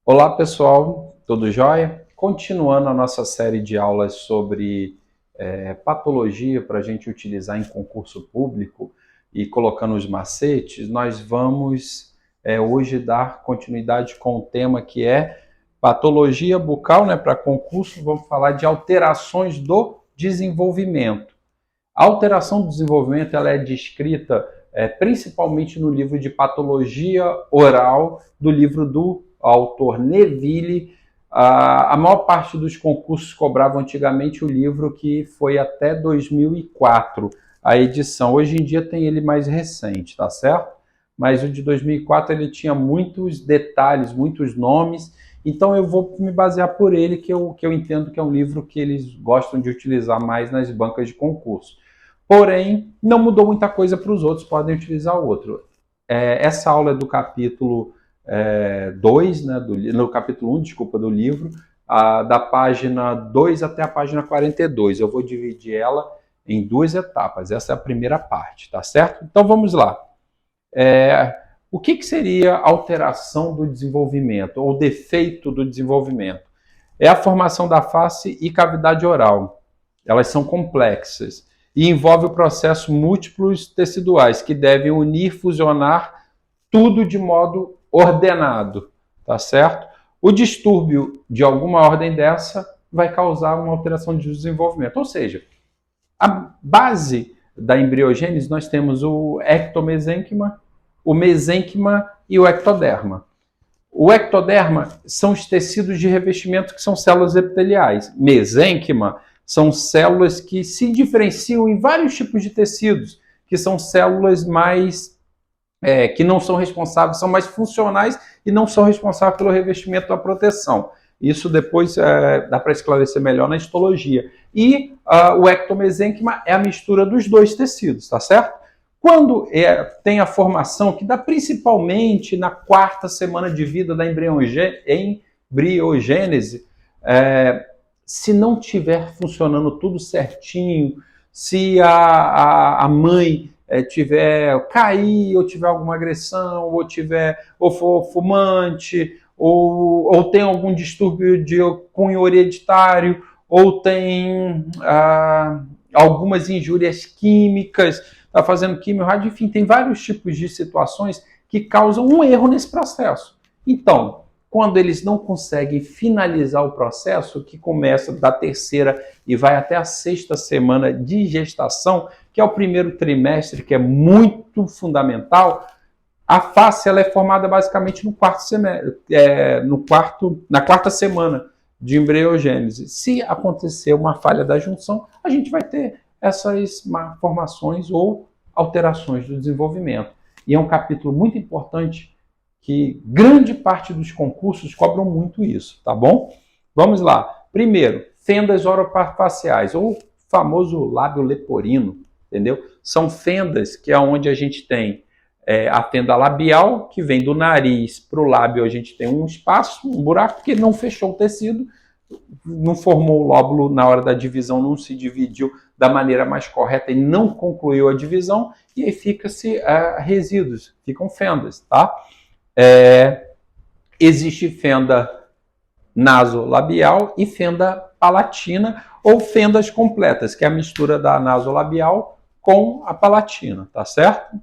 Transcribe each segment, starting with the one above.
Olá pessoal, tudo jóia? Continuando a nossa série de aulas sobre patologia para a gente utilizar em concurso público e colocando os macetes, nós vamos hoje dar continuidade com o tema que é patologia bucal, né? Para concurso, vamos falar de alterações do desenvolvimento. A alteração do desenvolvimento ela é descrita principalmente no livro de patologia oral do livro do autor Neville. A maior parte dos concursos cobravam antigamente o livro que foi até 2004, a edição. Hoje em dia tem ele mais recente, tá certo? Mas o de 2004 ele tinha muitos detalhes, muitos nomes, então eu vou me basear por ele, que eu entendo que é um livro que eles gostam de utilizar mais nas bancas de concurso. Porém, não mudou muita coisa para os outros, podem utilizar o outro. Essa aula é do capítulo 2, né, no capítulo 1, desculpa, do livro, da página 2 até a página 42. Eu vou dividir ela em duas etapas. Essa é a primeira parte, tá certo? Então vamos lá. O que seria alteração do desenvolvimento ou defeito do desenvolvimento? É a formação da face e cavidade oral. Elas são complexas e envolve o processo múltiplos teciduais que devem unir, fusionar tudo de modo ordenado, tá certo? O distúrbio de alguma ordem dessa vai causar uma alteração de desenvolvimento. Ou seja, a base da embriogênese nós temos o ectomesênquima, o mesênquima e o ectoderma. O ectoderma são os tecidos de revestimento que são células epiteliais. Mesênquima são células que se diferenciam em vários tipos de tecidos, que são células mais que não são responsáveis, são mais funcionais e não são responsáveis pelo revestimento da proteção. Isso depois dá para esclarecer melhor na histologia. E o ectomesênquima é a mistura dos dois tecidos, tá certo? Quando tem a formação, que dá principalmente na quarta semana de vida da embriogênese, se não tiver funcionando tudo certinho, se a mãe cair, ou tiver alguma agressão, ou for fumante, ou tem algum distúrbio de cunho hereditário, ou tem algumas injúrias químicas, está fazendo quimio-rádio, enfim, tem vários tipos de situações que causam um erro nesse processo. Então, quando eles não conseguem finalizar o processo, que começa da terceira e vai até a sexta semana de gestação, que é o primeiro trimestre, que é muito fundamental, a face ela é formada basicamente no quarto semestre, na quarta semana de embriogênese. Se acontecer uma falha da junção, a gente vai ter essas malformações ou alterações do desenvolvimento. E é um capítulo muito importante que grande parte dos concursos cobram muito isso, tá bom? Vamos lá. Primeiro, fendas orofaciais, ou famoso lábio leporino, entendeu? São fendas que é onde a gente tem a fenda labial, que vem do nariz para o lábio, a gente tem um espaço, um buraco, que não fechou o tecido, não formou o lóbulo na hora da divisão, não se dividiu da maneira mais correta e não concluiu a divisão, e aí fica-se resíduos, ficam fendas, tá? Existe fenda nasolabial e fenda palatina, ou fendas completas, que é a mistura da nasolabial com a palatina, tá certo?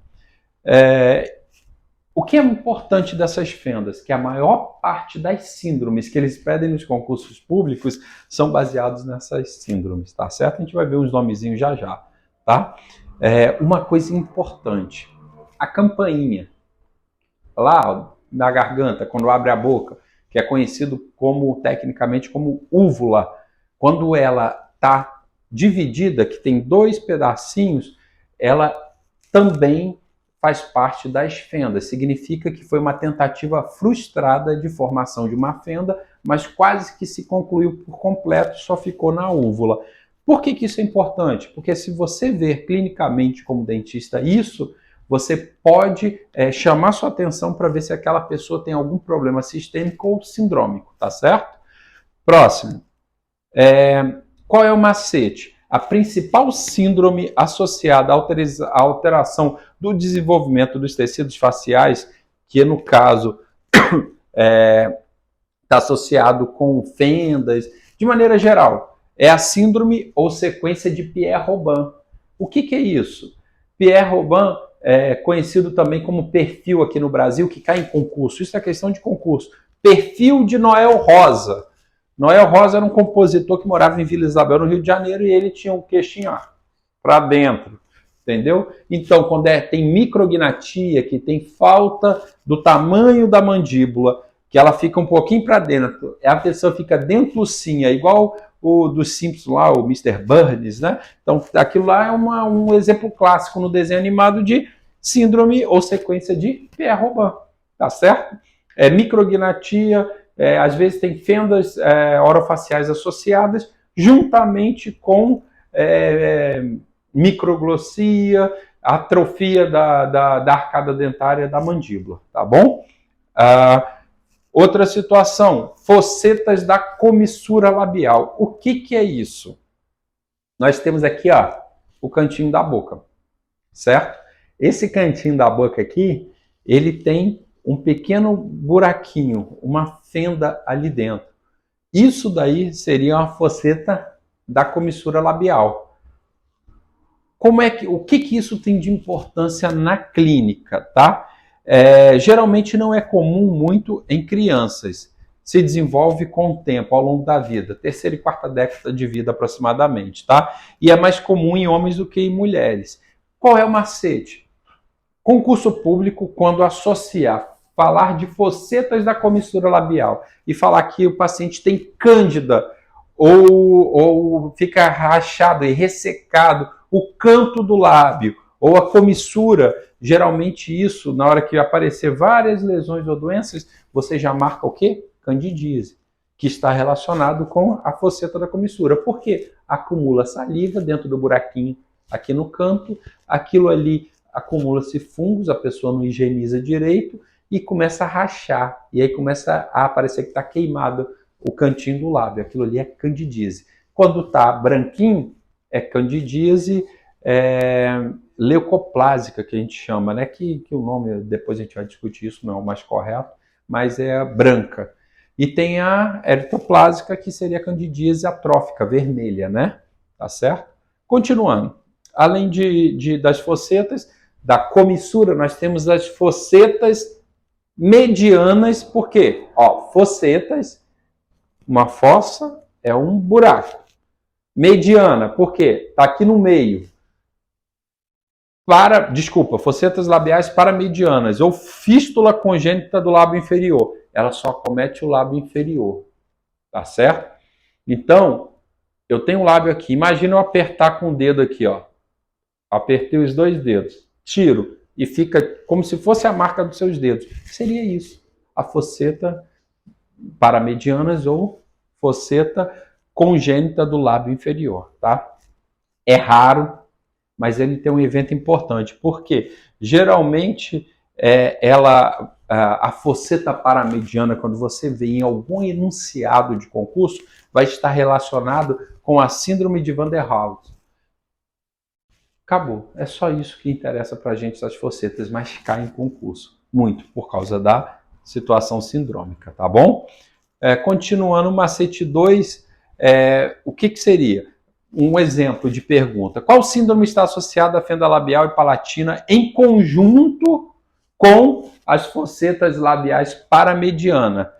O que é importante dessas fendas? Que a maior parte das síndromes que eles pedem nos concursos públicos são baseados nessas síndromes, tá certo? A gente vai ver uns nomezinhos já já, tá? Uma coisa importante, a campainha, lá na garganta, quando abre a boca, que é conhecido tecnicamente como úvula, quando ela está dividida, que tem dois pedacinhos, ela também faz parte das fendas. Significa que foi uma tentativa frustrada de formação de uma fenda, mas quase que se concluiu por completo, só ficou na úvula. Por que isso é importante? Porque se você ver clinicamente como dentista isso, você pode chamar sua atenção para ver se aquela pessoa tem algum problema sistêmico ou sindrômico, tá certo? Próximo. Qual é o macete? A principal síndrome associada à alteração do desenvolvimento dos tecidos faciais, que no caso está associado com fendas, de maneira geral. É a síndrome ou sequência de Pierre-Robin. O que é isso? Pierre-Robin é conhecido também como perfil aqui no Brasil, que cai em concurso. Isso é questão de concurso. Perfil de Noel Rosa. Noel Rosa era um compositor que morava em Vila Isabel, no Rio de Janeiro, e ele tinha um queixinho para dentro. Entendeu? Então, quando tem micrognatia, que tem falta do tamanho da mandíbula, que ela fica um pouquinho para dentro, a pessoa fica dentucinha, igual o dos Simpsons lá, o Mr. Burns, né? Então, aquilo lá é um exemplo clássico no desenho animado de síndrome ou sequência de Pierre-Robin, tá certo? Micrognatia, às vezes tem fendas orofaciais associadas, juntamente com microglossia, atrofia da arcada dentária da mandíbula, tá bom? Outra situação, fossetas da comissura labial. O que é isso? Nós temos aqui, o cantinho da boca, certo? Esse cantinho da boca aqui, ele tem um pequeno buraquinho, uma fenda ali dentro. Isso daí seria uma fosseta da comissura labial. O que isso tem de importância na clínica, tá? Geralmente não é comum muito em crianças. Se desenvolve com o tempo, ao longo da vida, terceira e quarta década de vida aproximadamente, tá? E é mais comum em homens do que em mulheres. Qual é o macete? Concurso público, quando associar falar de fossetas da comissura labial e falar que o paciente tem cândida ou fica rachado e ressecado o canto do lábio ou a comissura, geralmente isso, na hora que aparecer várias lesões ou doenças, você já marca o quê? Candidíase, que está relacionado com a fosseta da comissura. Por quê? Acumula saliva dentro do buraquinho aqui no canto, aquilo ali acumula-se fungos, a pessoa não higieniza direito e começa a rachar. E aí começa a aparecer que está queimado o cantinho do lábio. Aquilo ali é candidíase. Quando está branquinho, é candidíase leucoplásica, que a gente chama, né? Que o nome, depois a gente vai discutir isso, não é o mais correto, mas é a branca. E tem a eritoplásica, que seria a candidíase atrófica, vermelha, né? Tá certo? Continuando. Além das fossetas, da comissura, nós temos as fossetas medianas. Por quê? Fossetas, uma fossa é um buraco. Mediana, por quê? Está aqui no meio. Fossetas labiais paramedianas ou fístula congênita do lábio inferior. Ela só acomete o lábio inferior, tá certo? Então, eu tenho um lábio aqui. Imagina eu apertar com o dedo aqui, Apertei os dois dedos, tiro e fica como se fosse a marca dos seus dedos. Seria isso, a fosseta paramedianas ou fosseta congênita do lábio inferior, tá? É raro, mas ele tem um evento importante. Por quê? Geralmente, a fosseta paramediana, quando você vê em algum enunciado de concurso, vai estar relacionado com a síndrome de Van der Waals. Acabou. É só isso que interessa para a gente, essas fossetas, mas cai em concurso. Muito, por causa da situação sindrômica, tá bom? Continuando, macete 2, o que seria? Um exemplo de pergunta. Qual síndrome está associada à fenda labial e palatina em conjunto com as fossetas labiais paramediana?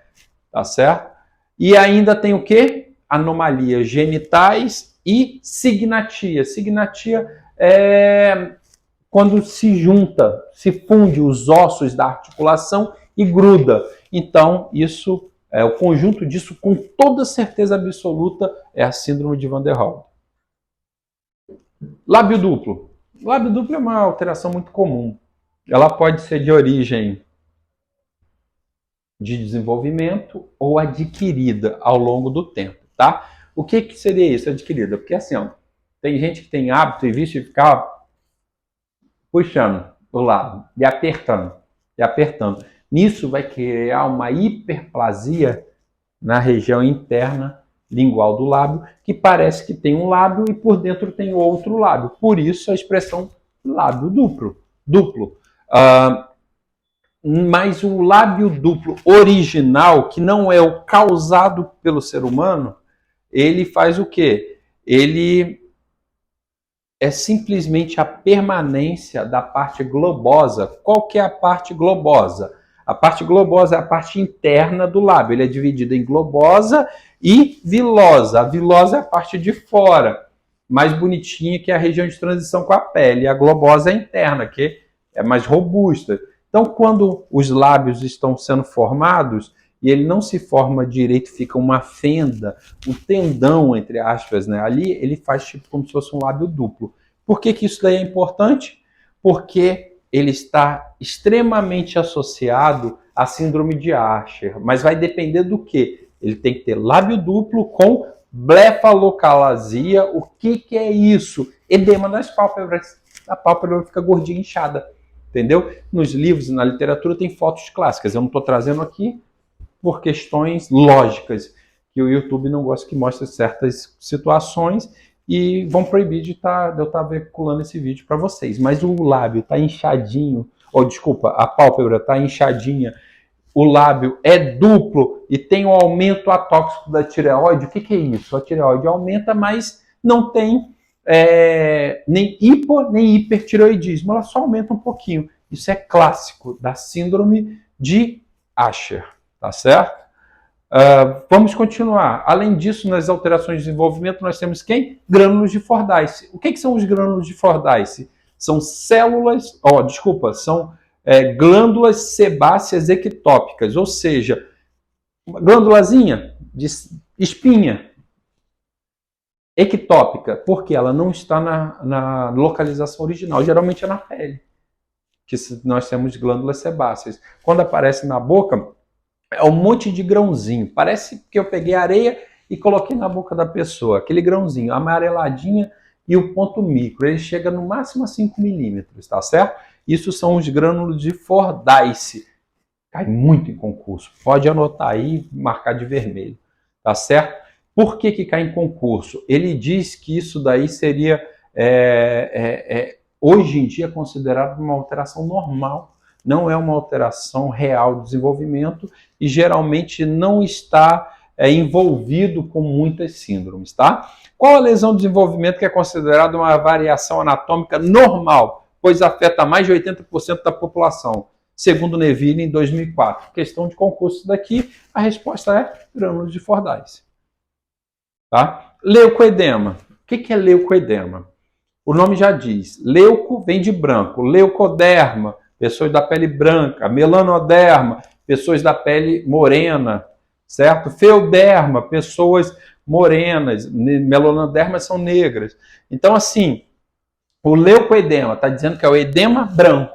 Tá certo? E ainda tem o quê? Anomalias genitais e signatia. Signatia é quando se junta, se funde os ossos da articulação e gruda. Então, isso, o conjunto disso, com toda certeza absoluta, é a síndrome de Van der Waals. Lábio duplo. Lábio duplo é uma alteração muito comum. Ela pode ser de origem de desenvolvimento ou adquirida ao longo do tempo, tá? O que seria isso, adquirida? Porque assim, tem gente que tem hábito e vício de ficar puxando o lábio e apertando, e apertando. Nisso vai criar uma hiperplasia na região interna lingual do lábio, que parece que tem um lábio e por dentro tem outro lábio. Por isso a expressão lábio duplo. Mas o lábio duplo original, que não é o causado pelo ser humano, ele faz o quê? Ele é simplesmente a permanência da parte globosa. Qual que é a parte globosa? A parte globosa é a parte interna do lábio. Ele é dividido em globosa e vilosa. A vilosa é a parte de fora, mais bonitinha, que é a região de transição com a pele. E a globosa é a interna, que é mais robusta. Então, quando os lábios estão sendo formados e ele não se forma direito, fica uma fenda, um tendão, entre aspas, né? Ali ele faz tipo como se fosse um lábio duplo. Por que isso daí é importante? Porque ele está extremamente associado à síndrome de Usher, mas vai depender do quê? Ele tem que ter lábio duplo com blefalocalasia. O que é isso? Edema das pálpebras. A pálpebra fica gordinha, inchada. Entendeu? Nos livros e na literatura tem fotos clássicas. Eu não estou trazendo aqui por questões lógicas, que o YouTube não gosta que mostre certas situações e vão proibir de eu estar veiculando esse vídeo para vocês. Mas o lábio está inchadinho, ou desculpa, a pálpebra está inchadinha, o lábio é duplo e tem um aumento atóxico da tireoide. O que é isso? A tireoide aumenta, mas não tem nem hipo nem hipertireoidismo, ela só aumenta um pouquinho. Isso é clássico da síndrome de Usher, tá certo? Vamos continuar. Além disso, nas alterações de desenvolvimento, nós temos quem? Grânulos de Fordyce. O que são os grânulos de Fordyce? São células, são glândulas sebáceas ectópicas, ou seja, uma glândulazinha de espinha, ectópica, porque ela não está na localização original, geralmente é na pele, que nós temos glândulas sebáceas. Quando aparece na boca, é um monte de grãozinho, parece que eu peguei areia e coloquei na boca da pessoa, aquele grãozinho, amareladinha e o ponto micro, ele chega no máximo a 5 milímetros, tá certo? Isso são os grânulos de Fordyce, cai muito em concurso, pode anotar aí e marcar de vermelho, tá certo? Por que cai em concurso? Ele diz que isso daí seria, hoje em dia, considerado uma alteração normal, não é uma alteração real do desenvolvimento e geralmente não está envolvido com muitas síndromes, tá? Qual a lesão do desenvolvimento que é considerada uma variação anatômica normal, pois afeta mais de 80% da população? Segundo Neville, em 2004. Questão de concurso daqui, a resposta é grânulos de Fordyce. Tá? Leucoedema. O que é leucoedema? O nome já diz. Leuco vem de branco. Leucoderma, pessoas da pele branca. Melanoderma, pessoas da pele morena. Certo? Feoderma, pessoas morenas. Melanoderma são negras. Então, assim, o leucoedema está dizendo que é o edema branco.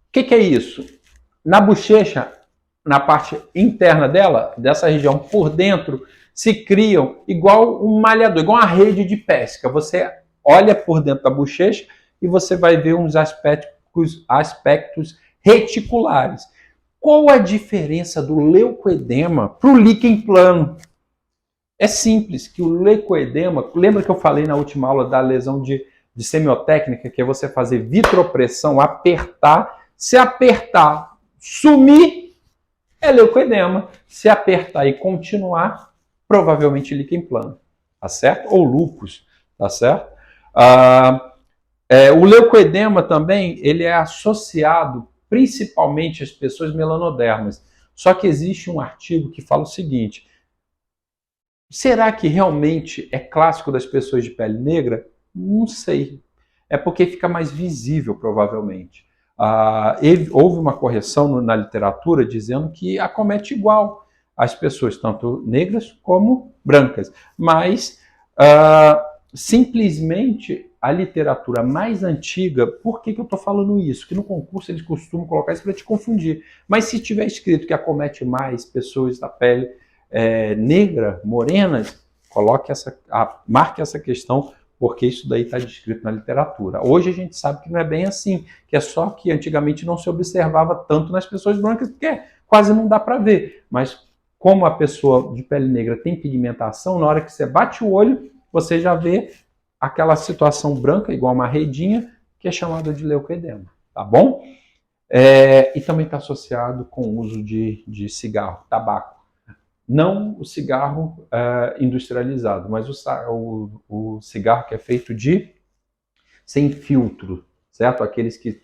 O que é isso? Na bochecha, na parte interna dela, dessa região por dentro, se criam igual um malhador, igual uma rede de pesca. Você olha por dentro da bochecha e você vai ver uns aspectos reticulares. Qual a diferença do leucoedema para o líquen plano? É simples, que o leucoedema, lembra que eu falei na última aula da lesão de semiotécnica, que é você fazer vitropressão, apertar, se apertar, sumir, é leucoedema. Se apertar e continuar, provavelmente líquen plano, tá certo? Ou lúpus, tá certo? O leucoedema também, ele é associado principalmente às pessoas melanodermas. Só que existe um artigo que fala o seguinte: será que realmente é clássico das pessoas de pele negra? Não sei. É porque fica mais visível, provavelmente. Houve uma correção na literatura dizendo que acomete igual as pessoas, tanto negras como brancas. Mas, simplesmente, a literatura mais antiga, por que eu estou falando isso? Que no concurso eles costumam colocar isso para te confundir. Mas se tiver escrito que acomete mais pessoas da pele negra, morenas, marque essa questão, porque isso daí está descrito na literatura. Hoje a gente sabe que não é bem assim, que é só que antigamente não se observava tanto nas pessoas brancas, porque quase não dá para ver. Mas como a pessoa de pele negra tem pigmentação, na hora que você bate o olho, você já vê aquela situação branca, igual uma redinha, que é chamada de leucoedema, tá bom? E também está associado com o uso de cigarro, tabaco. Não o cigarro industrializado, mas o cigarro que é feito sem filtro, certo? Aqueles que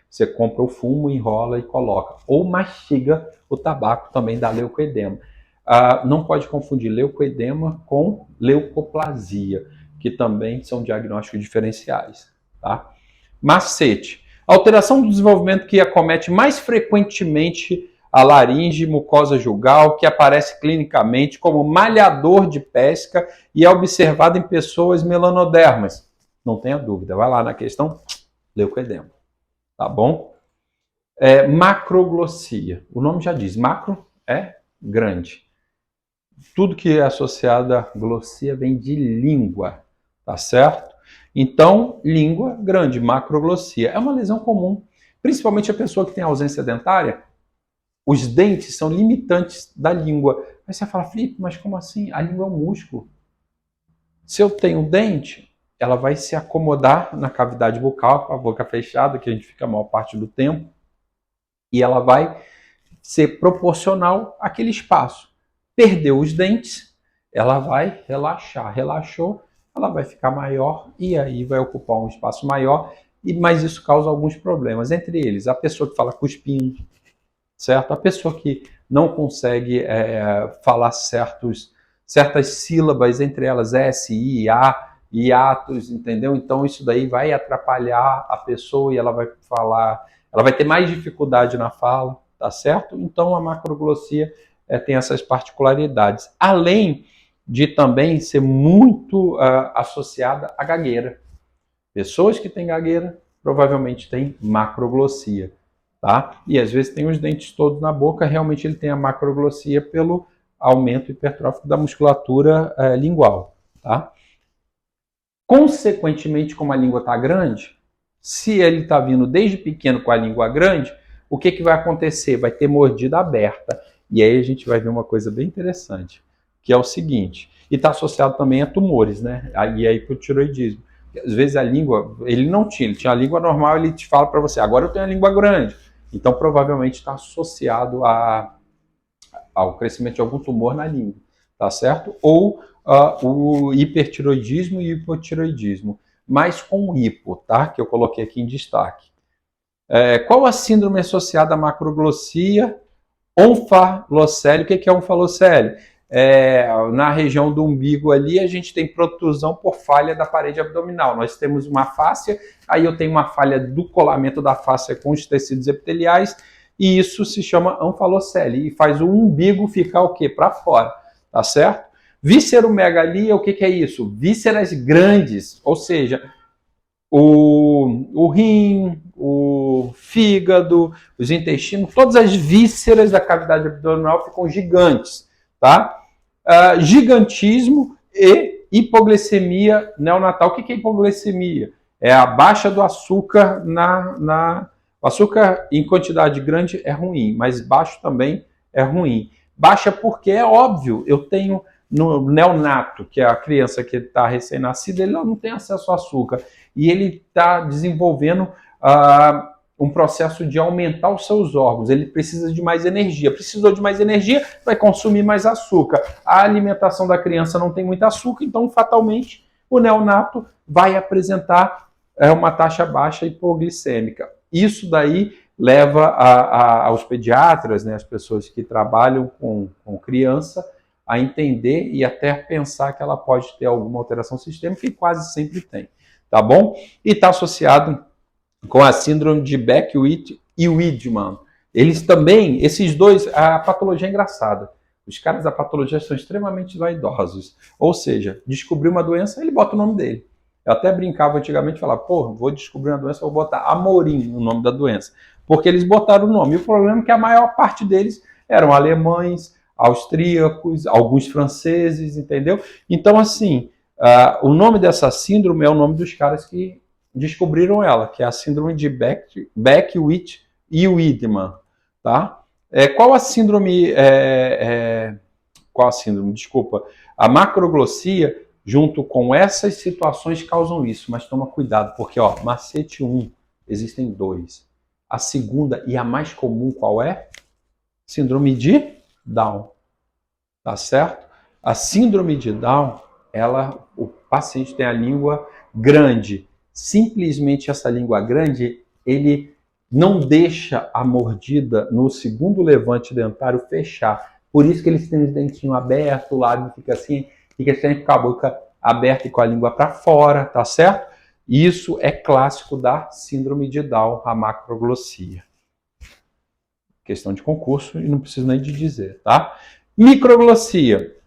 você compra o fumo, enrola e coloca. Ou mastiga o tabaco, também dá leucoedema. Não pode confundir leucoedema com leucoplasia, que também são diagnósticos diferenciais. Tá? Macete. Alteração do desenvolvimento que acomete mais frequentemente a laringe, mucosa jugal, que aparece clinicamente como malhador de pesca e é observado em pessoas melanodermas. Não tenha dúvida, vai lá na questão leucoedema. Tá bom? Macroglossia. O nome já diz, macro é grande. Tudo que é associado a glossia vem de língua, tá certo? Então, língua grande, macroglossia. É uma lesão comum, principalmente a pessoa que tem ausência dentária. Os dentes são limitantes da língua. Aí você fala, Felipe, mas como assim? A língua é um músculo. Se eu tenho um dente, ela vai se acomodar na cavidade bucal, com a boca fechada, que a gente fica a maior parte do tempo, e ela vai ser proporcional àquele espaço. Perdeu os dentes, ela vai relaxar. Relaxou, ela vai ficar maior e aí vai ocupar um espaço maior, mas isso causa alguns problemas. Entre eles, a pessoa que fala cuspindo, certo? A pessoa que não consegue falar certas sílabas, entre elas S, I, A, hiatos, entendeu? Então isso daí vai atrapalhar a pessoa e ela vai falar, ela vai ter mais dificuldade na fala, tá certo? Então a macroglossia tem essas particularidades, além de também ser muito associada à gagueira. Pessoas que têm gagueira provavelmente têm macroglossia, tá? E às vezes tem os dentes todos na boca, realmente ele tem a macroglossia pelo aumento hipertrófico da musculatura lingual, tá? Consequentemente, como a língua está grande, se ele está vindo desde pequeno com a língua grande, o que vai acontecer? Vai ter mordida aberta. E aí a gente vai ver uma coisa bem interessante, que é o seguinte, e está associado também a tumores, né? E aí para o tiroidismo. Às vezes a língua, ele tinha a língua normal, ele te fala para você, agora eu tenho a língua grande. Então provavelmente está associado ao crescimento de algum tumor na língua, tá certo? Ou o hipertiroidismo e o hipotiroidismo, mas com hipo, tá? Que eu coloquei aqui em destaque. Qual a síndrome associada à macroglossia? Onfalocele. O que é onfalocele? Na região do umbigo ali, a gente tem protrusão por falha da parede abdominal. Nós temos uma fáscia, aí eu tenho uma falha do colamento da fáscia com os tecidos epiteliais, e isso se chama onfalocele, e faz o umbigo ficar o quê? Para fora, tá certo? Visceromegalia, o que é isso? Vísceras grandes, ou seja, o rim, o fígado, os intestinos, todas as vísceras da cavidade abdominal ficam gigantes, tá? Gigantismo e hipoglicemia neonatal. O que é hipoglicemia? É a baixa do açúcar O açúcar em quantidade grande é ruim, mas baixo também é ruim. Baixa porque é óbvio, eu tenho no neonato, que é a criança que está recém-nascida, ele não tem acesso ao açúcar. E ele está desenvolvendo um processo de aumentar os seus órgãos. Ele precisa de mais energia. Precisou de mais energia, vai consumir mais açúcar. A alimentação da criança não tem muito açúcar, então fatalmente o neonato vai apresentar uma taxa baixa hipoglicêmica. Isso daí leva aos pediatras, né, as pessoas que trabalham com criança, a entender e até pensar que ela pode ter alguma alteração sistêmica, e quase sempre tem, tá bom? E está associado com a síndrome de Beckwith e Wiedemann. Eles também, esses dois, a patologia é engraçada. Os caras da patologia são extremamente vaidosos. Ou seja, descobrir uma doença, ele bota o nome dele. Eu até brincava antigamente, falava, pô, vou descobrir uma doença, vou botar Amorim no nome da doença. Porque eles botaram o nome. E o problema é que a maior parte deles eram alemães, austríacos, alguns franceses, entendeu? Então, assim, o nome dessa síndrome é o nome dos caras que descobriram ela, que é a síndrome de Beckwith e Wiedemann, tá? Qual a síndrome? Qual a síndrome? Desculpa. A macroglossia, junto com essas situações, causam isso, mas toma cuidado, porque, ó, macete 1, existem dois. A segunda e a mais comum qual é? Síndrome de Down, tá certo? A síndrome de Down, o paciente tem a língua grande. Simplesmente essa língua grande, ele não deixa a mordida no segundo levante dentário fechar. Por isso que eles têm os dentinhos abertos, o lábio fica assim, fica sempre com a boca aberta e com a língua para fora, tá certo? Isso é clássico da síndrome de Down, a macroglossia. Questão de concurso e não preciso nem de dizer, tá? Microglossia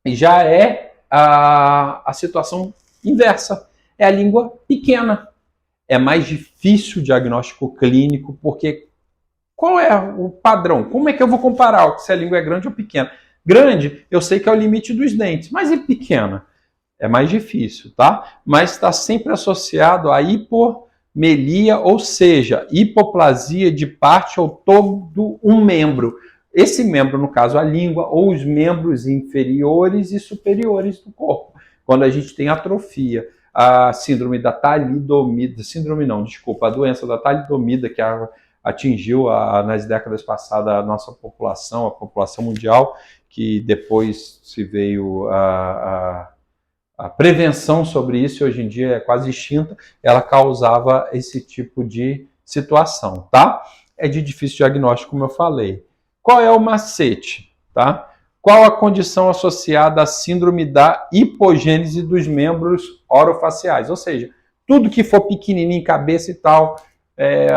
já é a situação inversa. É a língua pequena. É mais difícil o diagnóstico clínico, porque qual é o padrão? Como é que eu vou comparar se a língua é grande ou pequena? Grande, eu sei que é o limite dos dentes, mas e pequena? É mais difícil, tá? Mas está sempre associado a hipomelia, ou seja, hipoplasia de parte ou todo um membro. Esse membro, no caso, a língua, ou os membros inferiores e superiores do corpo. Quando a gente tem atrofia, a síndrome da talidomida, a doença da talidomida que atingiu nas décadas passadas a nossa população, a população mundial, que depois se veio a prevenção sobre isso, hoje em dia é quase extinta, ela causava esse tipo de situação, tá? É de difícil diagnóstico, como eu falei. Qual é o macete, tá? Qual a condição associada à síndrome da hipogênese dos membros orofaciais? Ou seja, tudo que for pequenininho, cabeça e tal,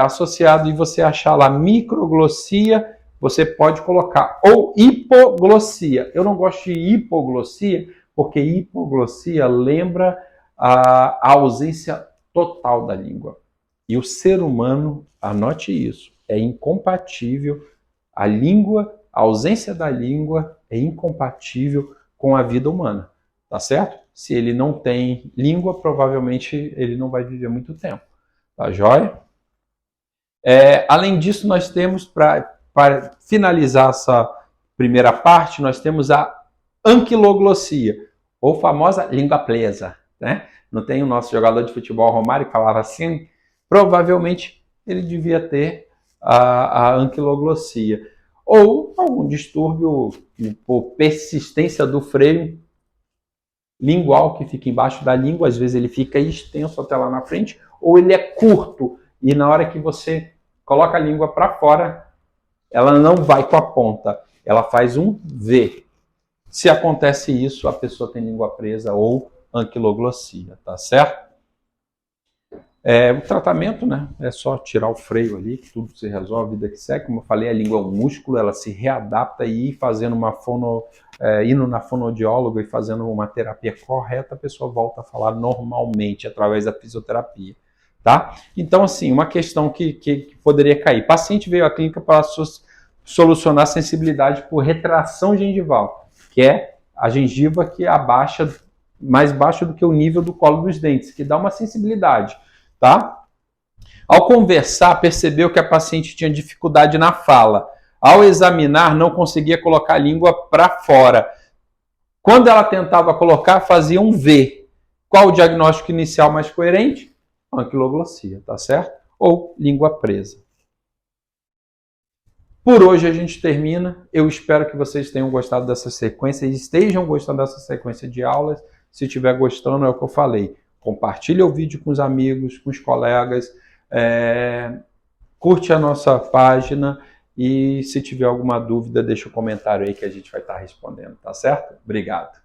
associado, e você achar lá microglossia, você pode colocar, ou hipoglossia. Eu não gosto de hipoglossia, porque hipoglossia lembra a ausência total da língua. E o ser humano, anote isso, é incompatível, a ausência da língua é incompatível com a vida humana, tá certo? Se ele não tem língua, provavelmente ele não vai viver muito tempo, tá joia? Além disso, nós temos, para finalizar essa primeira parte, nós temos a anquiloglossia, ou famosa língua presa, né? Não tem o nosso jogador de futebol Romário que falava assim? Provavelmente ele devia ter a anquiloglossia. Ou algum distúrbio por persistência do freio lingual que fica embaixo da língua, às vezes ele fica extenso até lá na frente, ou ele é curto e na hora que você coloca a língua para fora, ela não vai com a ponta, ela faz um V. Se acontece isso, a pessoa tem língua presa ou anquiloglossia, tá certo? O tratamento, né? É só tirar o freio ali, que tudo se resolve, vida que segue. Como eu falei, a língua é um músculo, ela se readapta e ir fazendo indo na fonoaudióloga e fazendo uma terapia correta, a pessoa volta a falar normalmente através da fisioterapia, tá? Então, assim, uma questão que poderia cair. O paciente veio à clínica para solucionar a sensibilidade por retração gengival, que é a gengiva que abaixa mais baixo do que o nível do colo dos dentes, que dá uma sensibilidade, tá? Ao conversar, percebeu que a paciente tinha dificuldade na fala. Ao examinar, não conseguia colocar a língua para fora. Quando ela tentava colocar, fazia um V. Qual o diagnóstico inicial mais coerente? Anquiloglossia, tá certo? Ou língua presa. Por hoje a gente termina. Eu espero que vocês tenham gostado dessa sequência e estejam gostando dessa sequência de aulas. Se estiver gostando, é o que eu falei. Compartilhe o vídeo com os amigos, com os colegas. Curte a nossa página e se tiver alguma dúvida, deixa um comentário aí que a gente vai estar respondendo, tá certo? Obrigado.